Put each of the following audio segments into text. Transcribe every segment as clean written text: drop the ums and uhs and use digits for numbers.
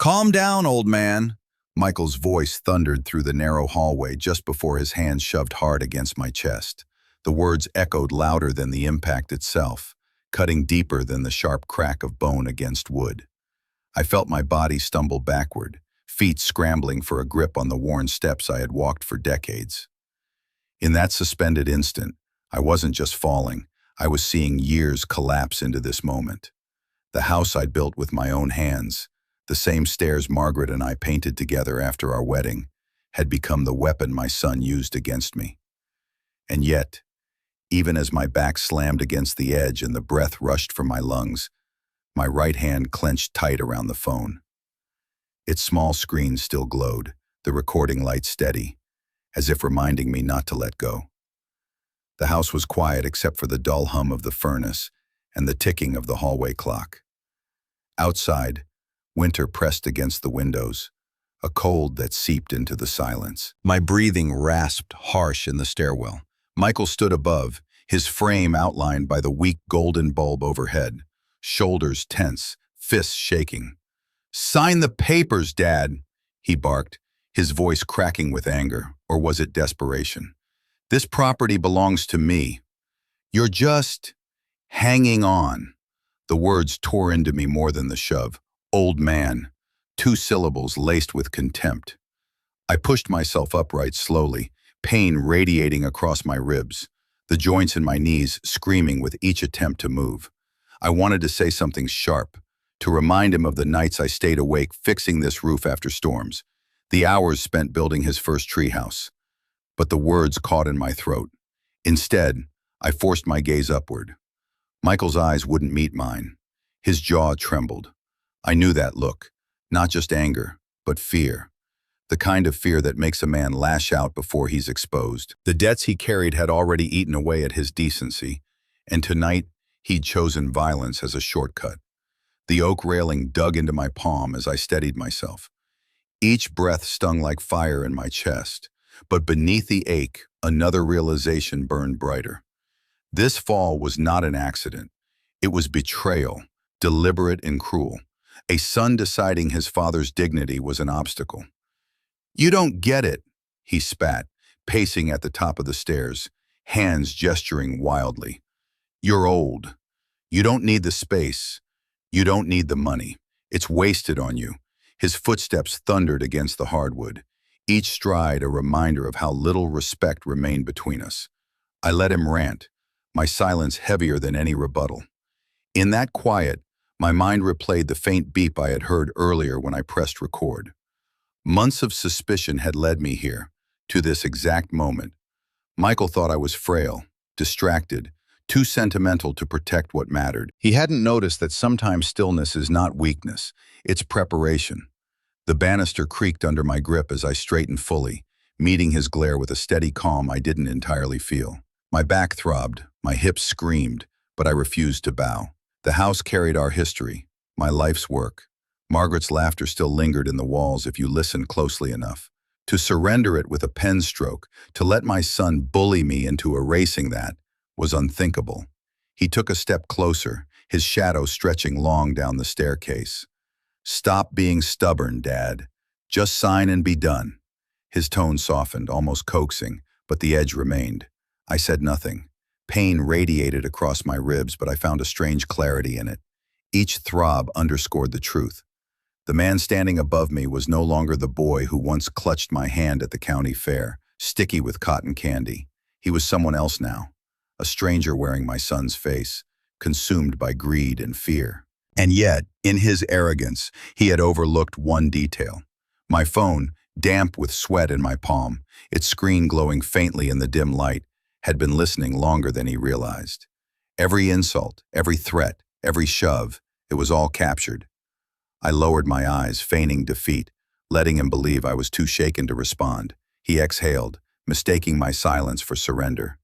Calm down, old man. Michael's voice thundered through the narrow hallway just before his hand shoved hard against my chest. The words echoed louder than the impact itself, cutting deeper than the sharp crack of bone against wood. I felt my body stumble backward, feet scrambling for a grip on the worn steps I had walked for decades. In that suspended instant, I wasn't just falling, I was seeing years collapse into this moment. The house I'd built with my own hands, the same stairs Margaret and I painted together after our wedding, had become the weapon my son used against me. And yet, even as my back slammed against the edge and the breath rushed from my lungs, my right hand clenched tight around the phone. Its small screen still glowed, the recording light steady, as if reminding me not to let go. The house was quiet except for the dull hum of the furnace and the ticking of the hallway clock. Outside, winter pressed against the windows, a cold that seeped into the silence. My breathing rasped harsh in the stairwell. Michael stood above, his frame outlined by the weak golden bulb overhead, shoulders tense, fists shaking. "Sign the papers, Dad," he barked, his voice cracking with anger, or was it desperation? "This property belongs to me. You're just hanging on." The words tore into me more than the shove. Old man, 2 syllables laced with contempt. I pushed myself upright slowly, pain radiating across my ribs, the joints in my knees screaming with each attempt to move. I wanted to say something sharp, to remind him of the nights I stayed awake fixing this roof after storms, the hours spent building his first treehouse. But the words caught in my throat. Instead, I forced my gaze upward. Michael's eyes wouldn't meet mine. His jaw trembled. I knew that look, not just anger, but fear. The kind of fear that makes a man lash out before he's exposed. The debts he carried had already eaten away at his decency, and tonight he'd chosen violence as a shortcut. The oak railing dug into my palm as I steadied myself. Each breath stung like fire in my chest, but beneath the ache, another realization burned brighter. This fall was not an accident. It was betrayal, deliberate and cruel. A son deciding his father's dignity was an obstacle. "You don't get it," he spat, pacing at the top of the stairs, hands gesturing wildly. "You're old. You don't need the space. You don't need the money. It's wasted on you." His footsteps thundered against the hardwood, each stride a reminder of how little respect remained between us. I let him rant, my silence heavier than any rebuttal. In that quiet, my mind replayed the faint beep I had heard earlier when I pressed record. Months of suspicion had led me here, to this exact moment. Michael thought I was frail, distracted, too sentimental to protect what mattered. He hadn't noticed that sometimes stillness is not weakness, it's preparation. The banister creaked under my grip as I straightened fully, meeting his glare with a steady calm I didn't entirely feel. My back throbbed, my hips screamed, but I refused to bow. The house carried our history, my life's work. Margaret's laughter still lingered in the walls if you listened closely enough. To surrender it with a pen stroke, to let my son bully me into erasing that, was unthinkable. He took a step closer, his shadow stretching long down the staircase. "Stop being stubborn, Dad. Just sign and be done." His tone softened, almost coaxing, but the edge remained. I said nothing. Pain radiated across my ribs, but I found a strange clarity in it. Each throb underscored the truth. The man standing above me was no longer the boy who once clutched my hand at the county fair, sticky with cotton candy. He was someone else now, a stranger wearing my son's face, consumed by greed and fear. And yet, in his arrogance, he had overlooked one detail. My phone, damp with sweat in my palm, its screen glowing faintly in the dim light, had been listening longer than he realized. Every insult, every threat, every shove, it was all captured. I lowered my eyes, feigning defeat, letting him believe I was too shaken to respond. He exhaled, mistaking my silence for surrender.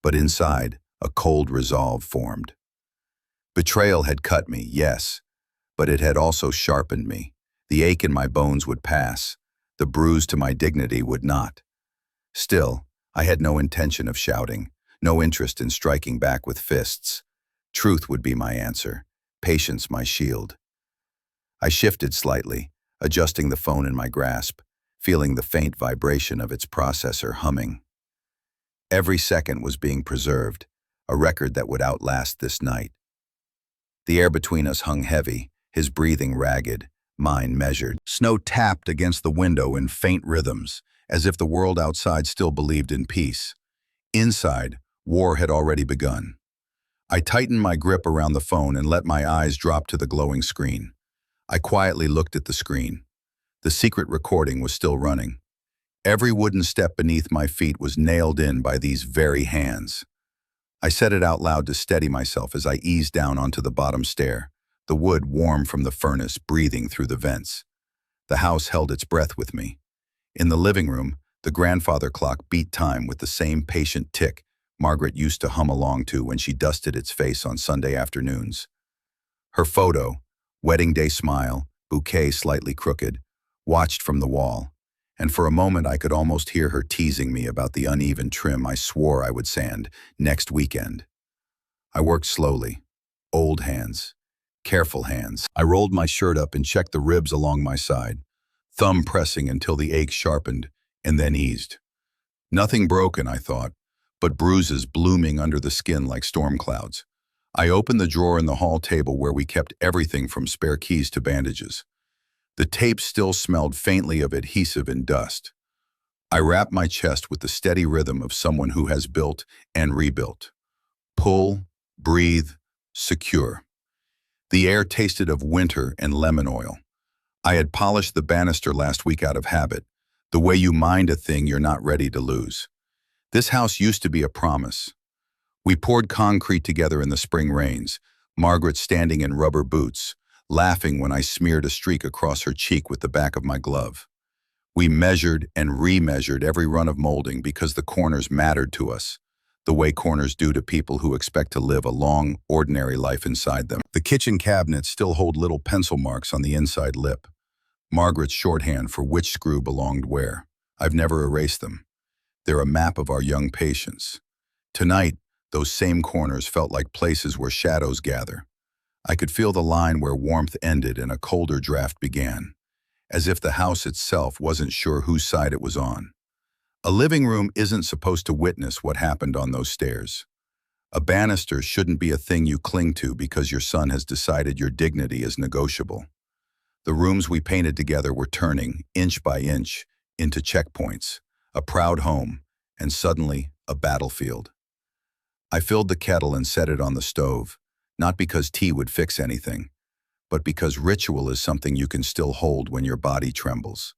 But inside, a cold resolve formed. Betrayal had cut me, yes, but it had also sharpened me. The ache in my bones would pass. The bruise to my dignity would not. Still, I had no intention of shouting, no interest in striking back with fists. Truth would be my answer, patience my shield. I shifted slightly, adjusting the phone in my grasp, feeling the faint vibration of its processor humming. Every second was being preserved, a record that would outlast this night. The air between us hung heavy, his breathing ragged, mine measured. Snow tapped against the window in faint rhythms, as if the world outside still believed in peace. Inside, war had already begun. I tightened my grip around the phone and let my eyes drop to the glowing screen. I quietly looked at the screen. The secret recording was still running. Every wooden step beneath my feet was nailed in by these very hands. I said it out loud to steady myself as I eased down onto the bottom stair, the wood warm from the furnace breathing through the vents. The house held its breath with me. In the living room, the grandfather clock beat time with the same patient tick Margaret used to hum along to when she dusted its face on Sunday afternoons. Her photo, wedding day smile, bouquet slightly crooked, watched from the wall, and for a moment I could almost hear her teasing me about the uneven trim I swore I would sand next weekend. I worked slowly, old hands, careful hands. I rolled my shirt up and checked the ribs along my side, thumb pressing until the ache sharpened and then eased. Nothing broken, I thought, but bruises blooming under the skin like storm clouds. I opened the drawer in the hall table where we kept everything from spare keys to bandages. The tape still smelled faintly of adhesive and dust. I wrapped my chest with the steady rhythm of someone who has built and rebuilt. Pull, breathe, secure. The air tasted of winter and lemon oil. I had polished the banister last week out of habit, the way you mind a thing you're not ready to lose. This house used to be a promise. We poured concrete together in the spring rains, Margaret standing in rubber boots, laughing when I smeared a streak across her cheek with the back of my glove. We measured and remeasured every run of molding because the corners mattered to us, the way corners do to people who expect to live a long, ordinary life inside them. The kitchen cabinets still hold little pencil marks on the inside lip, Margaret's shorthand for which screw belonged where. I've never erased them. They're a map of our young patience. Tonight, those same corners felt like places where shadows gather. I could feel the line where warmth ended and a colder draft began, as if the house itself wasn't sure whose side it was on. A living room isn't supposed to witness what happened on those stairs. A banister shouldn't be a thing you cling to because your son has decided your dignity is negotiable. The rooms we painted together were turning, inch by inch, into checkpoints, a proud home, and suddenly a battlefield. I filled the kettle and set it on the stove, not because tea would fix anything, but because ritual is something you can still hold when your body trembles.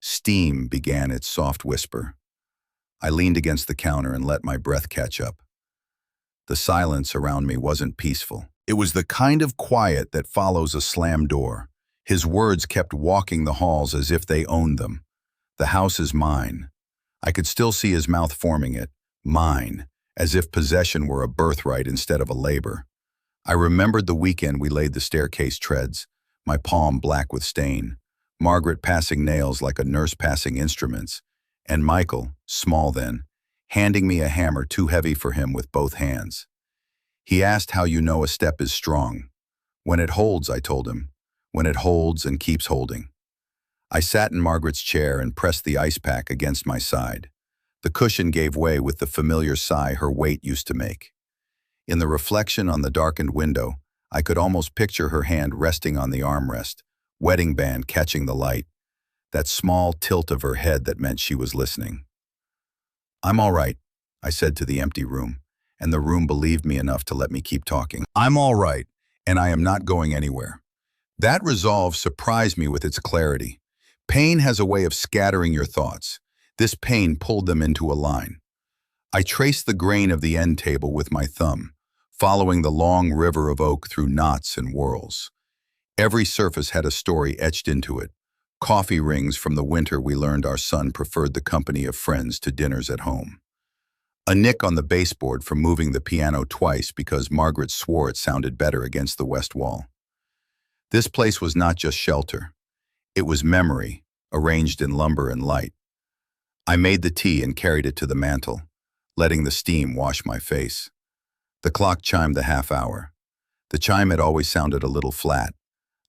Steam began its soft whisper. I leaned against the counter and let my breath catch up. The silence around me wasn't peaceful. It was the kind of quiet that follows a slammed door. His words kept walking the halls as if they owned them. The house is mine. I could still see his mouth forming it. Mine, as if possession were a birthright instead of a labor. I remembered the weekend we laid the staircase treads, my palm black with stain, Margaret passing nails like a nurse passing instruments, and Michael, small then, handing me a hammer too heavy for him with both hands. He asked how you know a step is strong. When it holds, I told him. When it holds and keeps holding. I sat in Margaret's chair and pressed the ice pack against my side. The cushion gave way with the familiar sigh her weight used to make. In the reflection on the darkened window, I could almost picture her hand resting on the armrest, wedding band catching the light, that small tilt of her head that meant she was listening. "I'm all right," I said to the empty room, and the room believed me enough to let me keep talking. "I'm all right, and I am not going anywhere." That resolve surprised me with its clarity. Pain has a way of scattering your thoughts. This pain pulled them into a line. I traced the grain of the end table with my thumb, following the long river of oak through knots and whorls. Every surface had a story etched into it. Coffee rings from the winter we learned our son preferred the company of friends to dinners at home. A nick on the baseboard from moving the piano twice because Margaret swore it sounded better against the west wall. This place was not just shelter. It was memory, arranged in lumber and light. I made the tea and carried it to the mantel, letting the steam wash my face. The clock chimed the half hour. The chime had always sounded a little flat.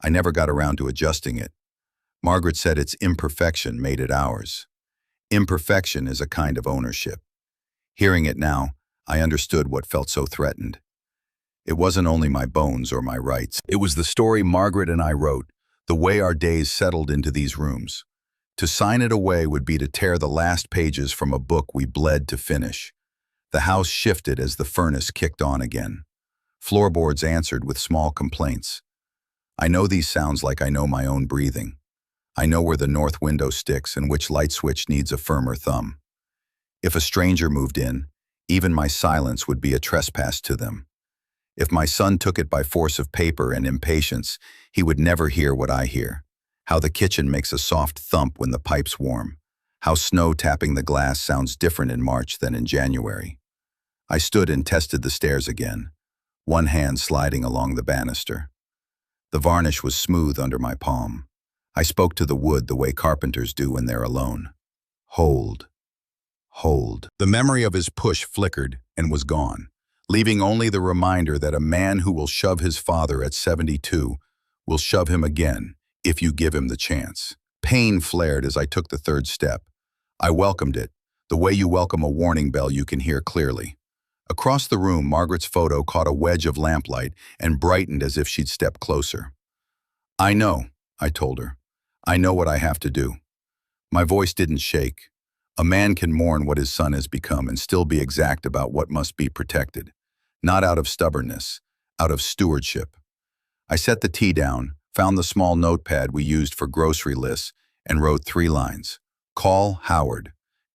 I never got around to adjusting it. Margaret said its imperfection made it ours. Imperfection is a kind of ownership. Hearing it now, I understood what felt so threatened. It wasn't only my bones or my rights. It was the story Margaret and I wrote, the way our days settled into these rooms. To sign it away would be to tear the last pages from a book we bled to finish. The house shifted as the furnace kicked on again. Floorboards answered with small complaints. I know these sounds like I know my own breathing. I know where the north window sticks and which light switch needs a firmer thumb. If a stranger moved in, even my silence would be a trespass to them. If my son took it by force of paper and impatience, he would never hear what I hear. How the kitchen makes a soft thump when the pipes warm. How snow tapping the glass sounds different in March than in January. I stood and tested the stairs again, one hand sliding along the banister. The varnish was smooth under my palm. I spoke to the wood the way carpenters do when they're alone. Hold. Hold. The memory of his push flickered and was gone, leaving only the reminder that a man who will shove his father at 72 will shove him again if you give him the chance. Pain flared as I took the third step. I welcomed it, the way you welcome a warning bell you can hear clearly. Across the room, Margaret's photo caught a wedge of lamplight and brightened as if she'd stepped closer. I know, I told her. I know what I have to do. My voice didn't shake. A man can mourn what his son has become and still be exact about what must be protected. Not out of stubbornness, out of stewardship. I set the tea down, found the small notepad we used for grocery lists, and wrote 3 lines. Call Howard.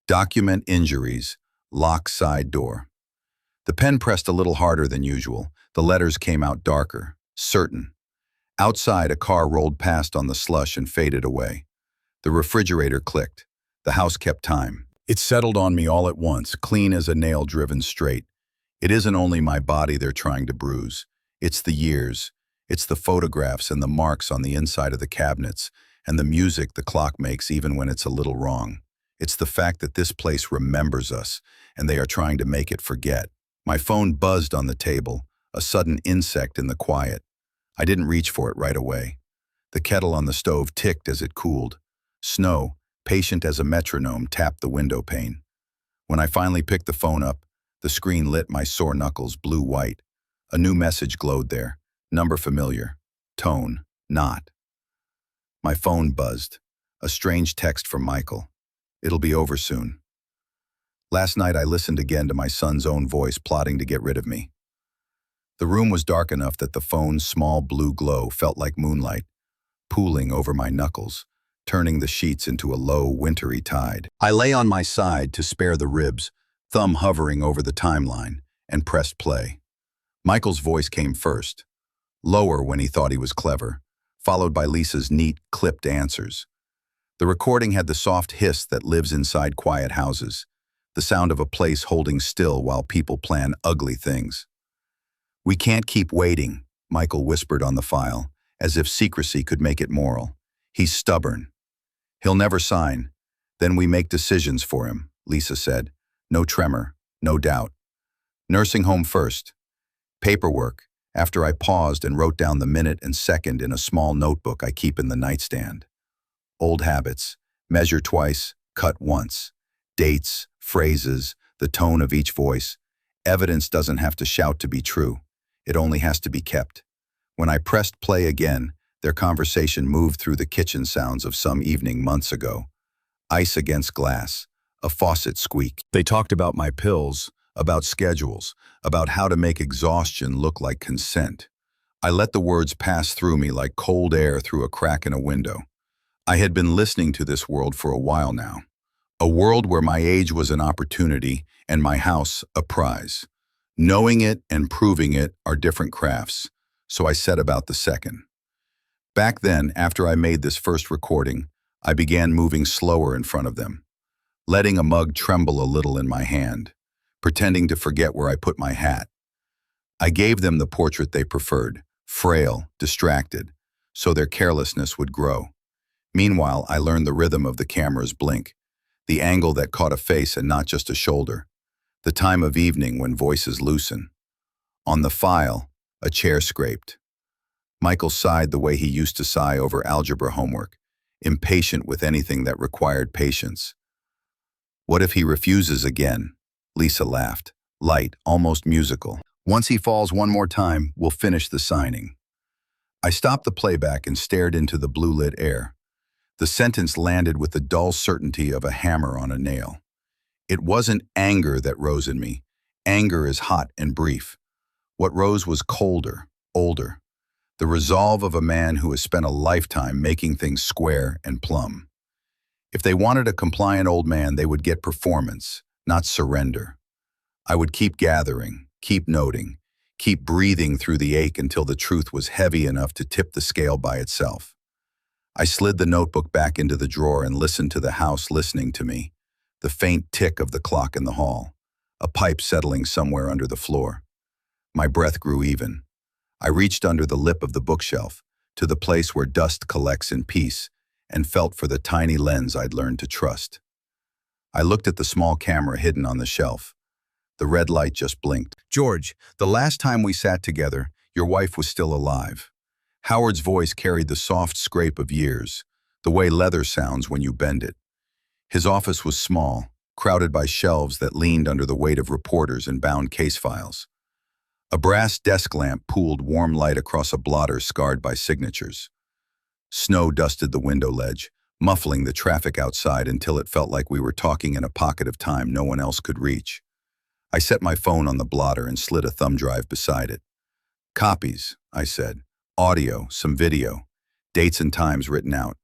Document injuries. Lock side door. The pen pressed a little harder than usual. The letters came out darker, certain. Outside, a car rolled past on the slush and faded away. The refrigerator clicked. The house kept time. It settled on me all at once, clean as a nail driven straight. It isn't only my body they're trying to bruise. It's the years. It's the photographs and the marks on the inside of the cabinets, and the music the clock makes even when it's a little wrong. It's the fact that this place remembers us, and they are trying to make it forget. My phone buzzed on the table, a sudden insect in the quiet. I didn't reach for it right away. The kettle on the stove ticked as it cooled. Snow, patient as a metronome, tapped the window pane. When I finally picked the phone up, the screen lit my sore knuckles blue-white. A new message glowed there. Number familiar. Tone, not. My phone buzzed. A strange text from Michael. It'll be over soon. Last night I listened again to my son's own voice plotting to get rid of me. The room was dark enough that the phone's small blue glow felt like moonlight, pooling over my knuckles, turning the sheets into a low, wintry tide. I lay on my side to spare the ribs, thumb hovering over the timeline, and pressed play. Michael's voice came first, lower when he thought he was clever, followed by Lisa's neat, clipped answers. The recording had the soft hiss that lives inside quiet houses, the sound of a place holding still while people plan ugly things. We can't keep waiting, Michael whispered on the file, as if secrecy could make it moral. He's stubborn. He'll never sign. Then we make decisions for him, Lisa said. No tremor, no doubt. Nursing home first. Paperwork, after I paused and wrote down the minute and second in a small notebook I keep in the nightstand. Old habits, measure twice, cut once. Dates, phrases, the tone of each voice. Evidence doesn't have to shout to be true. It only has to be kept. When I pressed play again, their conversation moved through the kitchen sounds of some evening months ago. Ice against glass, a faucet squeak. They talked about my pills, about schedules, about how to make exhaustion look like consent. I let the words pass through me like cold air through a crack in a window. I had been listening to this world for a while now. A world where my age was an opportunity and my house a prize. Knowing it and proving it are different crafts, so I set about the second. Back then, after I made this first recording, I began moving slower in front of them, letting a mug tremble a little in my hand, pretending to forget where I put my hat. I gave them the portrait they preferred, frail, distracted, so their carelessness would grow. Meanwhile, I learned the rhythm of the camera's blink, the angle that caught a face and not just a shoulder, the time of evening when voices loosen. On the file, a chair scraped. Michael sighed the way he used to sigh over algebra homework, impatient with anything that required patience. What if he refuses again? Lisa laughed, light, almost musical. Once he falls one more time, we'll finish the signing. I stopped the playback and stared into the blue-lit air. The sentence landed with the dull certainty of a hammer on a nail. It wasn't anger that rose in me. Anger is hot and brief. What rose was colder, older. The resolve of a man who has spent a lifetime making things square and plumb. If they wanted a compliant old man, they would get performance, not surrender. I would keep gathering, keep noting, keep breathing through the ache until the truth was heavy enough to tip the scale by itself. I slid the notebook back into the drawer and listened to the house listening to me, the faint tick of the clock in the hall, a pipe settling somewhere under the floor. My breath grew even. I reached under the lip of the bookshelf, to the place where dust collects in peace, and felt for the tiny lens I'd learned to trust. I looked at the small camera hidden on the shelf. The red light just blinked. "George, the last time we sat together, your wife was still alive." Howard's voice carried the soft scrape of years, the way leather sounds when you bend it. His office was small, crowded by shelves that leaned under the weight of reporters and bound case files. A brass desk lamp pooled warm light across a blotter scarred by signatures. Snow dusted the window ledge, muffling the traffic outside until it felt like we were talking in a pocket of time no one else could reach. I set my phone on the blotter and slid a thumb drive beside it. "Copies," I said. "Audio, some video. Dates and times written out."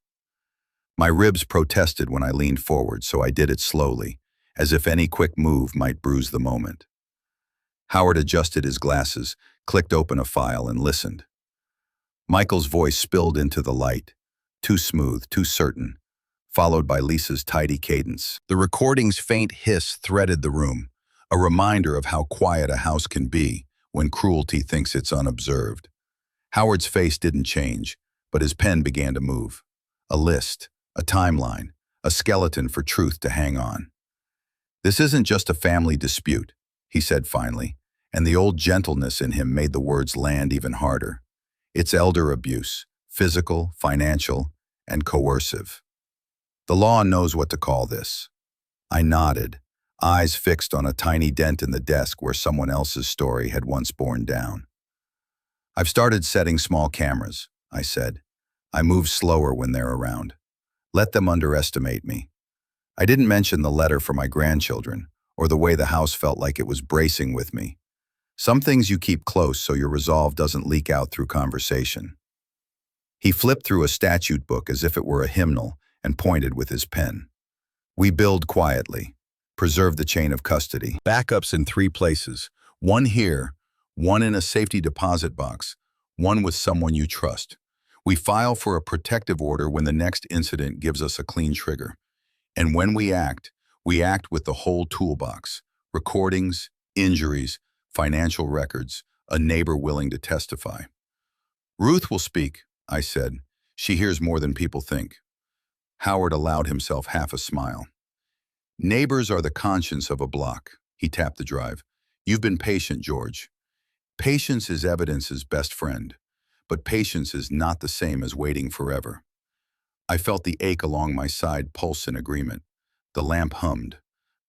My ribs protested when I leaned forward, so I did it slowly, as if any quick move might bruise the moment. Howard adjusted his glasses, clicked open a file, and listened. Michael's voice spilled into the light, too smooth, too certain, followed by Lisa's tidy cadence. The recording's faint hiss threaded the room, a reminder of how quiet a house can be when cruelty thinks it's unobserved. Howard's face didn't change, but his pen began to move. A list, a timeline, a skeleton for truth to hang on. "This isn't just a family dispute," he said finally, and the old gentleness in him made the words land even harder. "It's elder abuse, physical, financial, and coercive. The law knows what to call this." I nodded, eyes fixed on a tiny dent in the desk where someone else's story had once borne down. "I've started setting small cameras," I said. "I move slower when they're around. Let them underestimate me." I didn't mention the letter for my grandchildren, or the way the house felt like it was bracing with me. Some things you keep close so your resolve doesn't leak out through conversation. He flipped through a statute book as if it were a hymnal and pointed with his pen. "We build quietly, preserve the chain of custody. Backups in 3 places, one here, one in a safety deposit box, one with someone you trust. We file for a protective order when the next incident gives us a clean trigger. And when we act with the whole toolbox: recordings, injuries, financial records, a neighbor willing to testify." "Ruth will speak," I said. "She hears more than people think." Howard allowed himself half a smile. "Neighbors are the conscience of a block." He tapped the drive. "You've been patient, George. Patience is evidence's best friend, but patience is not the same as waiting forever." I felt the ache along my side pulse in agreement. The lamp hummed.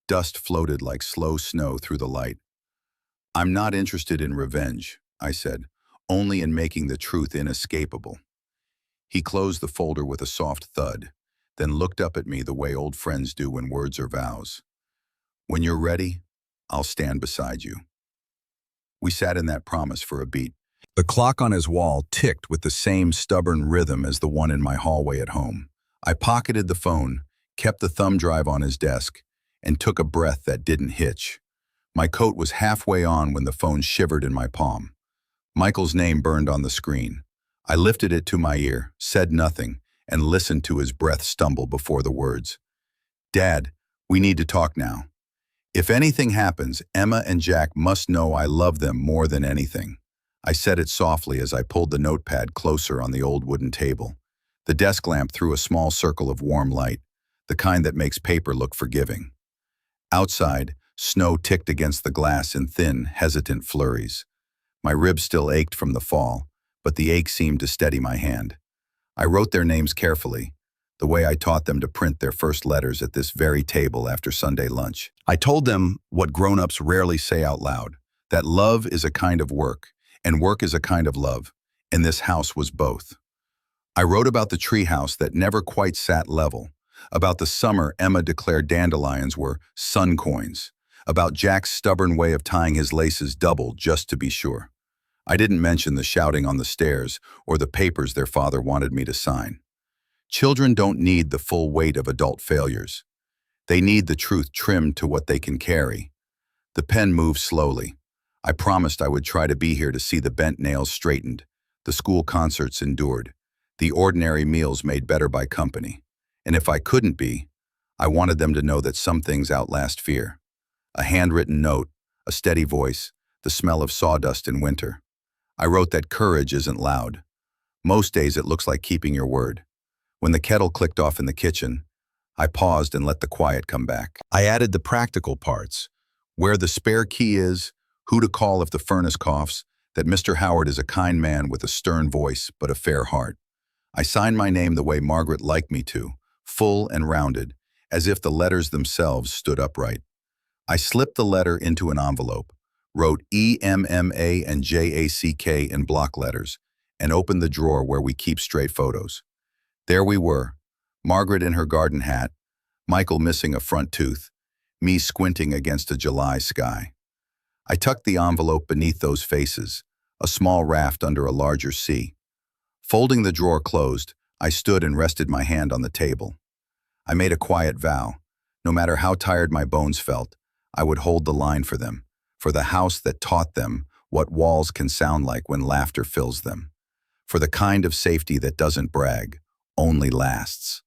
Dust floated like slow snow through the light. "I'm not interested in revenge," I said, "only in making the truth inescapable." He closed the folder with a soft thud, then looked up at me the way old friends do when words are vows. "When you're ready, I'll stand beside you." We sat in that promise for a beat. The clock on his wall ticked with the same stubborn rhythm as the one in my hallway at home. I pocketed the phone, kept the thumb drive on his desk, and took a breath that didn't hitch. My coat was halfway on when the phone shivered in my palm. Michael's name burned on the screen. I lifted it to my ear, said nothing, and listened to his breath stumble before the words. "Dad, we need to talk now. If anything happens, Emma and Jack must know I love them more than anything." I said it softly as I pulled the notepad closer on the old wooden table. The desk lamp threw a small circle of warm light, the kind that makes paper look forgiving. Outside, snow ticked against the glass in thin, hesitant flurries. My ribs still ached from the fall, but the ache seemed to steady my hand. I wrote their names carefully, the way I taught them to print their first letters at this very table after Sunday lunch. I told them what grown-ups rarely say out loud, that love is a kind of work, and work is a kind of love, and this house was both. I wrote about the treehouse that never quite sat level, about the summer Emma declared dandelions were sun coins, about Jack's stubborn way of tying his laces double just to be sure. I didn't mention the shouting on the stairs or the papers their father wanted me to sign. Children don't need the full weight of adult failures. They need the truth trimmed to what they can carry. The pen moved slowly. I promised I would try to be here to see the bent nails straightened, the school concerts endured, the ordinary meals made better by company. And if I couldn't be, I wanted them to know that some things outlast fear. A handwritten note, a steady voice, the smell of sawdust in winter. I wrote that courage isn't loud. Most days it looks like keeping your word. When the kettle clicked off in the kitchen, I paused and let the quiet come back. I added the practical parts, where the spare key is, who to call if the furnace coughs, that Mr. Howard is a kind man with a stern voice but a fair heart. I signed my name the way Margaret liked me to, full and rounded, as if the letters themselves stood upright. I slipped the letter into an envelope, wrote EMMA and JACK in block letters, and opened the drawer where we keep straight photos. There we were, Margaret in her garden hat, Michael missing a front tooth, me squinting against a July sky. I tucked the envelope beneath those faces, a small raft under a larger sea. Folding the drawer closed, I stood and rested my hand on the table. I made a quiet vow. No matter how tired my bones felt, I would hold the line for them, for the house that taught them what walls can sound like when laughter fills them, for the kind of safety that doesn't brag, only lasts.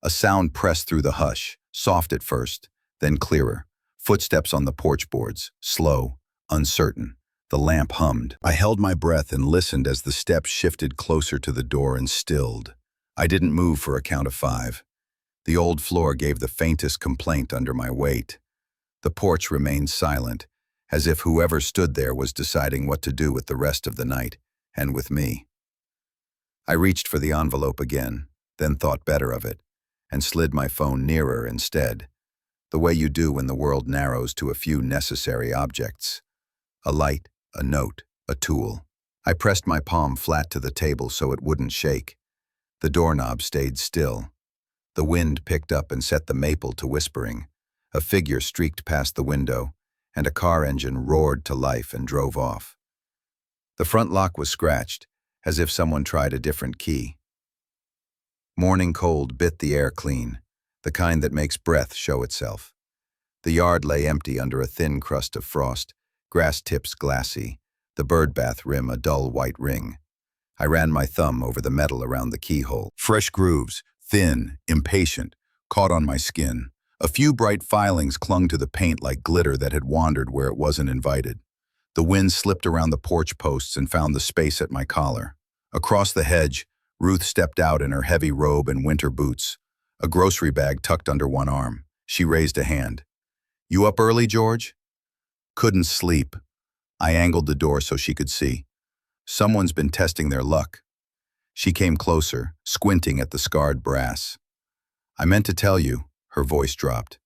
A sound pressed through the hush, soft at first, then clearer. Footsteps on the porch boards, slow, uncertain. The lamp hummed. I held my breath and listened as the steps shifted closer to the door and stilled. I didn't move for a count of 5. The old floor gave the faintest complaint under my weight. The porch remained silent, as if whoever stood there was deciding what to do with the rest of the night, and with me. I reached for the envelope again, then thought better of it, and slid my phone nearer instead, the way you do when the world narrows to a few necessary objects. A light, a note, a tool. I pressed my palm flat to the table so it wouldn't shake. The doorknob stayed still. The wind picked up and set the maple to whispering. A figure streaked past the window, and a car engine roared to life and drove off. The front lock was scratched, as if someone tried a different key. Morning cold bit the air clean, the kind that makes breath show itself. The yard lay empty under a thin crust of frost, grass tips glassy, the birdbath rim a dull white ring. I ran my thumb over the metal around the keyhole. Fresh grooves, thin, impatient, caught on my skin. A few bright filings clung to the paint like glitter that had wandered where it wasn't invited. The wind slipped around the porch posts and found the space at my collar. Across the hedge, Ruth stepped out in her heavy robe and winter boots, a grocery bag tucked under one arm. She raised a hand. "You up early, George?" Couldn't sleep. I angled the door so she could see. Someone's been testing their luck. She came closer, squinting at the scarred brass. "I meant to tell you," her voice dropped.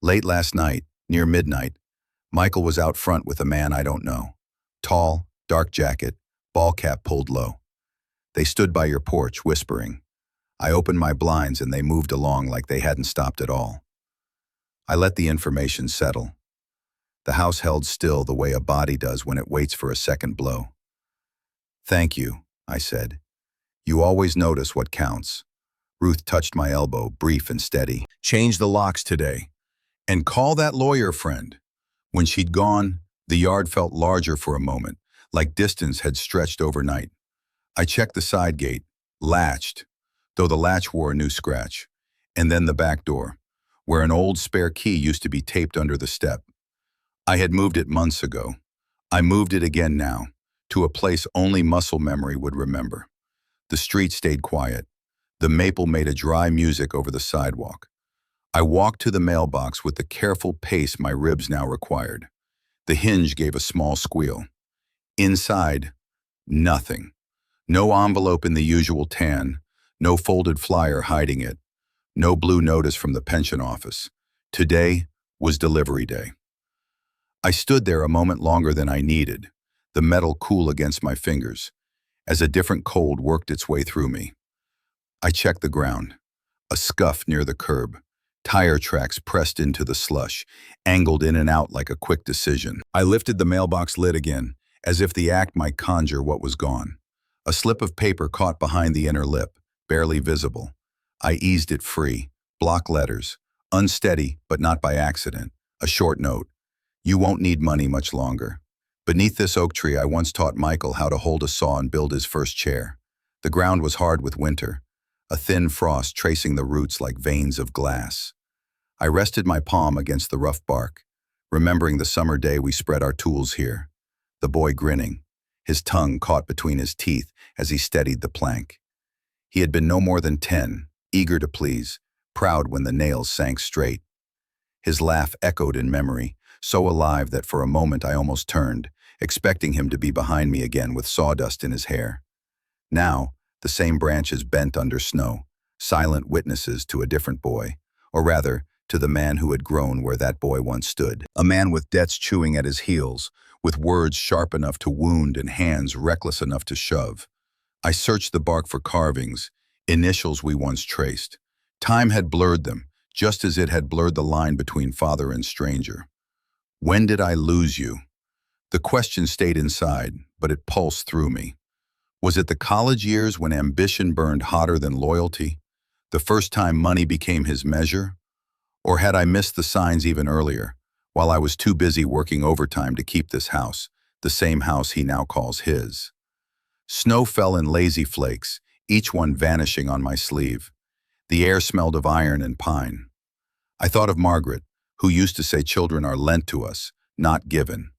"Late last night, near midnight, Michael was out front with a man I don't know. Tall, dark jacket, ball cap pulled low. They stood by your porch, whispering. I opened my blinds and they moved along like they hadn't stopped at all." I let the information settle. The house held still the way a body does when it waits for a second blow. "Thank you," I said. "You always notice what counts." Ruth touched my elbow, brief and steady. "Change the locks today. And call that lawyer friend." When she'd gone, the yard felt larger for a moment, like distance had stretched overnight. I checked the side gate, latched, though the latch wore a new scratch, and then the back door, where an old spare key used to be taped under the step. I had moved it months ago. I moved it again now, to a place only muscle memory would remember. The street stayed quiet. The maple made a dry music over the sidewalk. I walked to the mailbox with the careful pace my ribs now required. The hinge gave a small squeal. Inside, nothing. No envelope in the usual tan, no folded flyer hiding it. No blue notice from the pension office. Today was delivery day. I stood there a moment longer than I needed, the metal cool against my fingers, as a different cold worked its way through me. I checked the ground. A scuff near the curb. Tire tracks pressed into the slush, angled in and out like a quick decision. I lifted the mailbox lid again, as if the act might conjure what was gone. A slip of paper caught behind the inner lip, barely visible. I eased it free. Block letters. Unsteady, but not by accident. A short note. You won't need money much longer. Beneath this oak tree, I once taught Michael how to hold a saw and build his first chair. The ground was hard with winter, a thin frost tracing the roots like veins of glass. I rested my palm against the rough bark, remembering the summer day we spread our tools here. The boy grinning, his tongue caught between his teeth as he steadied the plank. He had been no more than 10, eager to please, proud when the nails sank straight. His laugh echoed in memory, so alive that for a moment I almost turned, expecting him to be behind me again with sawdust in his hair. Now, the same branches bent under snow, silent witnesses to a different boy, or rather, to the man who had grown where that boy once stood. A man with debts chewing at his heels, with words sharp enough to wound and hands reckless enough to shove. I searched the bark for carvings, initials we once traced. Time had blurred them, just as it had blurred the line between father and stranger. When did I lose you? The question stayed inside, but it pulsed through me. Was it the college years when ambition burned hotter than loyalty? The first time money became his measure? Or had I missed the signs even earlier, while I was too busy working overtime to keep this house, the same house he now calls his? Snow fell in lazy flakes, each one vanishing on my sleeve. The air smelled of iron and pine. I thought of Margaret, who used to say children are lent to us, not given.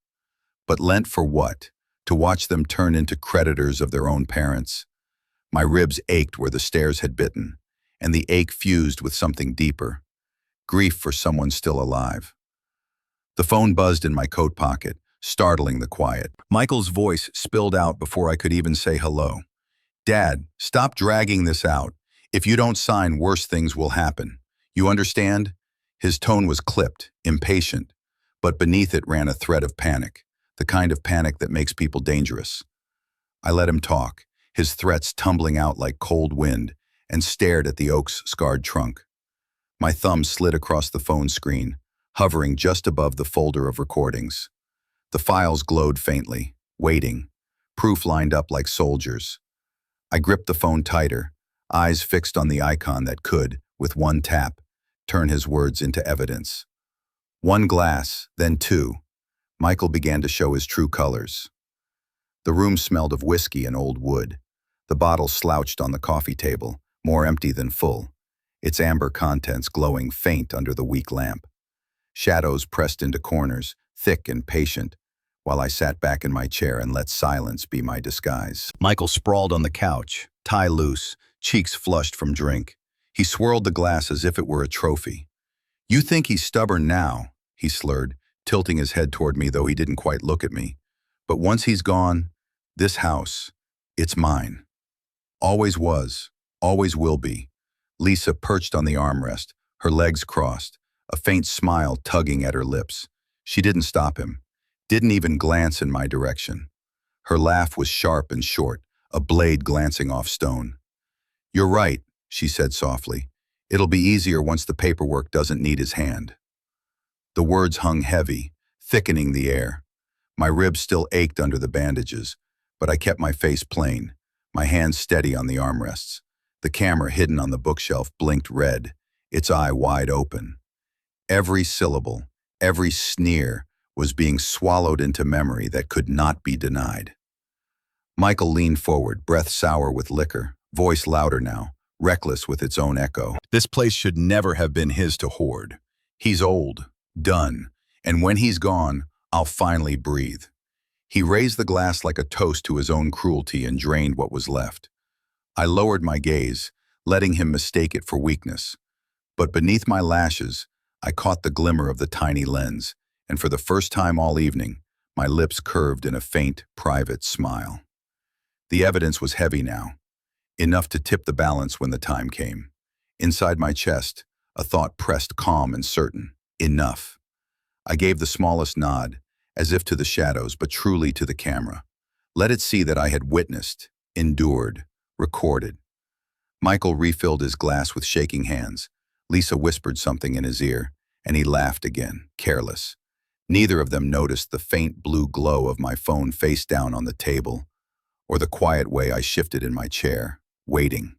But lent for what? To watch them turn into creditors of their own parents. My ribs ached where the stairs had bitten, and the ache fused with something deeper. Grief for someone still alive. The phone buzzed in my coat pocket, startling the quiet. Michael's voice spilled out before I could even say hello. Dad, stop dragging this out. If you don't sign, worse things will happen. You understand? His tone was clipped, impatient, but beneath it ran a thread of panic, the kind of panic that makes people dangerous. I let him talk, his threats tumbling out like cold wind, and stared at the oak's scarred trunk. My thumb slid across the phone screen, hovering just above the folder of recordings. The files glowed faintly, waiting, proof lined up like soldiers. I gripped the phone tighter, eyes fixed on the icon that could, with one tap, turn his words into evidence. One glass, then two. Michael began to show his true colors. The room smelled of whiskey and old wood. The bottle slouched on the coffee table, more empty than full, its amber contents glowing faint under the weak lamp. Shadows pressed into corners, thick and patient, while I sat back in my chair and let silence be my disguise. Michael sprawled on the couch, tie loose, cheeks flushed from drink. He swirled the glass as if it were a trophy. You think he's stubborn now, he slurred, tilting his head toward me though he didn't quite look at me. But once he's gone, this house, it's mine. Always was, always will be. Lisa perched on the armrest, her legs crossed, a faint smile tugging at her lips. She didn't stop him, didn't even glance in my direction. Her laugh was sharp and short, a blade glancing off stone. You're right, she said softly. It'll be easier once the paperwork doesn't need his hand. The words hung heavy, thickening the air. My ribs still ached under the bandages, but I kept my face plain, my hands steady on the armrests. The camera hidden on the bookshelf blinked red, its eye wide open. Every syllable, every sneer was being swallowed into memory that could not be denied. Michael leaned forward, breath sour with liquor, voice louder now, reckless with its own echo. This place should never have been his to hoard. He's old, done, and when he's gone, I'll finally breathe. He raised the glass like a toast to his own cruelty and drained what was left. I lowered my gaze, letting him mistake it for weakness. But beneath my lashes, I caught the glimmer of the tiny lens, and for the first time all evening, my lips curved in a faint, private smile. The evidence was heavy now, enough to tip the balance when the time came. Inside my chest, a thought pressed calm and certain. Enough. I gave the smallest nod, as if to the shadows, but truly to the camera. Let it see that I had witnessed, endured, recorded. Michael refilled his glass with shaking hands. Lisa whispered something in his ear, and he laughed again, careless. Neither of them noticed the faint blue glow of my phone face down on the table, or the quiet way I shifted in my chair, waiting.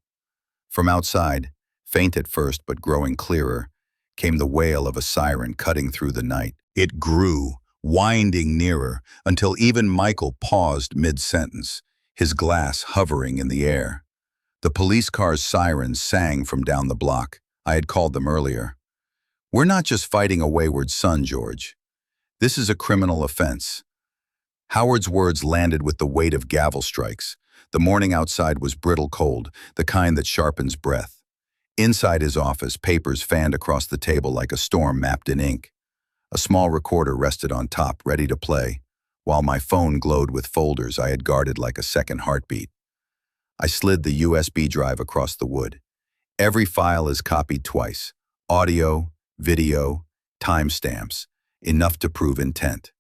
From outside, faint at first but growing clearer, came the wail of a siren cutting through the night. It grew, winding nearer, until even Michael paused mid-sentence, his glass hovering in the air. The police car's sirens sang from down the block. I had called them earlier. We're not just fighting a wayward son, George. This is a criminal offense. Howard's words landed with the weight of gavel strikes. The morning outside was brittle cold, the kind that sharpens breath. Inside his office, papers fanned across the table like a storm mapped in ink. A small recorder rested on top, ready to play, while my phone glowed with folders I had guarded like a second heartbeat. I slid the USB drive across the wood. Every file is copied twice. Audio, video, timestamps, enough to prove intent.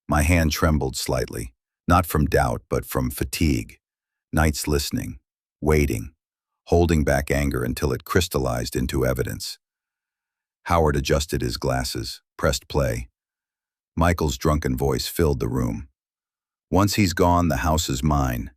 My hand trembled slightly, not from doubt but from fatigue. Nights listening, waiting, holding back anger until it crystallized into evidence. Howard adjusted his glasses, pressed play. Michael's drunken voice filled the room. Once he's gone, the house is mine.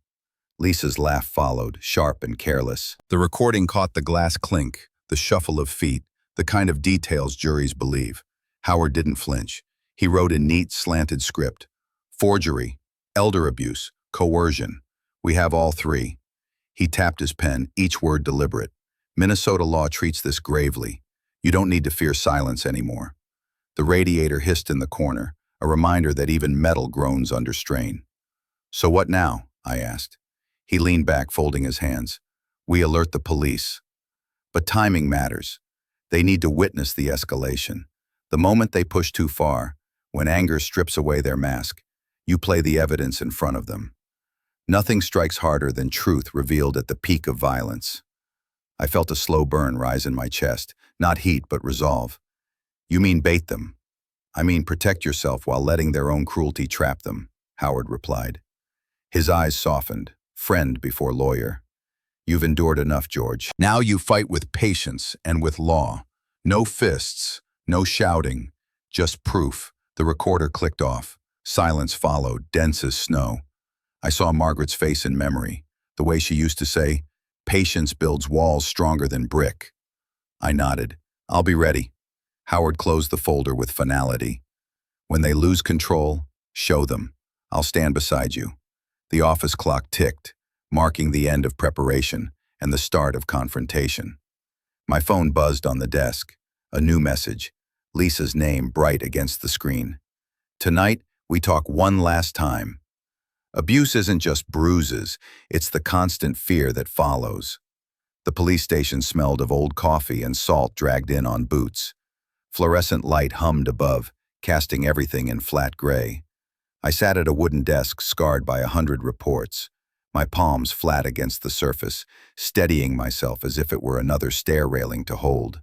Lisa's laugh followed, sharp and careless. The recording caught the glass clink, the shuffle of feet, the kind of details juries believe. Howard didn't flinch. He wrote a neat, slanted script. Forgery, elder abuse, coercion. We have all three. He tapped his pen, each word deliberate. Minnesota law treats this gravely. You don't need to fear silence anymore. The radiator hissed in the corner, a reminder that even metal groans under strain. So what now? I asked. He leaned back, folding his hands. We alert the police. But timing matters. They need to witness the escalation. The moment they push too far, when anger strips away their mask, you play the evidence in front of them. Nothing strikes harder than truth revealed at the peak of violence. I felt a slow burn rise in my chest, not heat but resolve. You mean bait them? I mean protect yourself while letting their own cruelty trap them, Howard replied. His eyes softened, friend before lawyer. You've endured enough, George. Now you fight with patience and with law. No fists, no shouting, just proof. The recorder clicked off. Silence followed, dense as snow. I saw Margaret's face in memory, the way she used to say, patience builds walls stronger than brick. I nodded. I'll be ready. Howard closed the folder with finality. When they lose control, show them. I'll stand beside you. The office clock ticked, marking the end of preparation and the start of confrontation. My phone buzzed on the desk. A new message. Lisa's name bright against the screen. Tonight, we talk one last time. Abuse isn't just bruises, it's the constant fear that follows. The police station smelled of old coffee and salt dragged in on boots. Fluorescent light hummed above, casting everything in flat gray. I sat at a wooden desk scarred by 100 reports, my palms flat against the surface, steadying myself as if it were another stair railing to hold.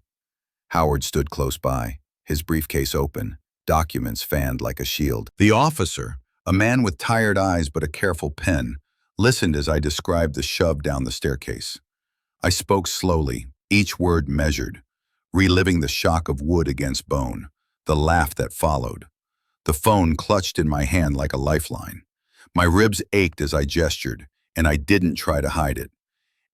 Howard stood close by, his briefcase open, documents fanned like a shield. The officer, a man with tired eyes but a careful pen, listened as I described the shove down the staircase. I spoke slowly, each word measured, reliving the shock of wood against bone, the laugh that followed. The phone clutched in my hand like a lifeline. My ribs ached as I gestured, and I didn't try to hide it.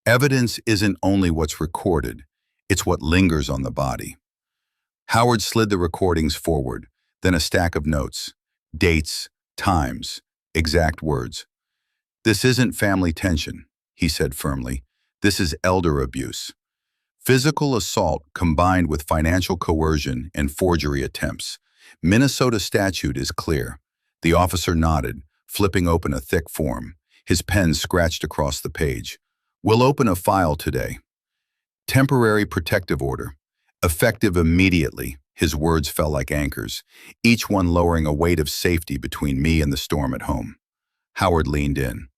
Evidence isn't only what's recorded, it's what lingers on the body. Howard slid the recordings forward, then a stack of notes, dates, times, exact words. This isn't family tension, he said firmly. This is elder abuse. Physical assault combined with financial coercion and forgery attempts. Minnesota statute is clear. The officer nodded, flipping open a thick form. His pen scratched across the page. We'll open a file today. Temporary protective order. Effective immediately. His words fell like anchors, each one lowering a weight of safety between me and the storm at home. Howard leaned in.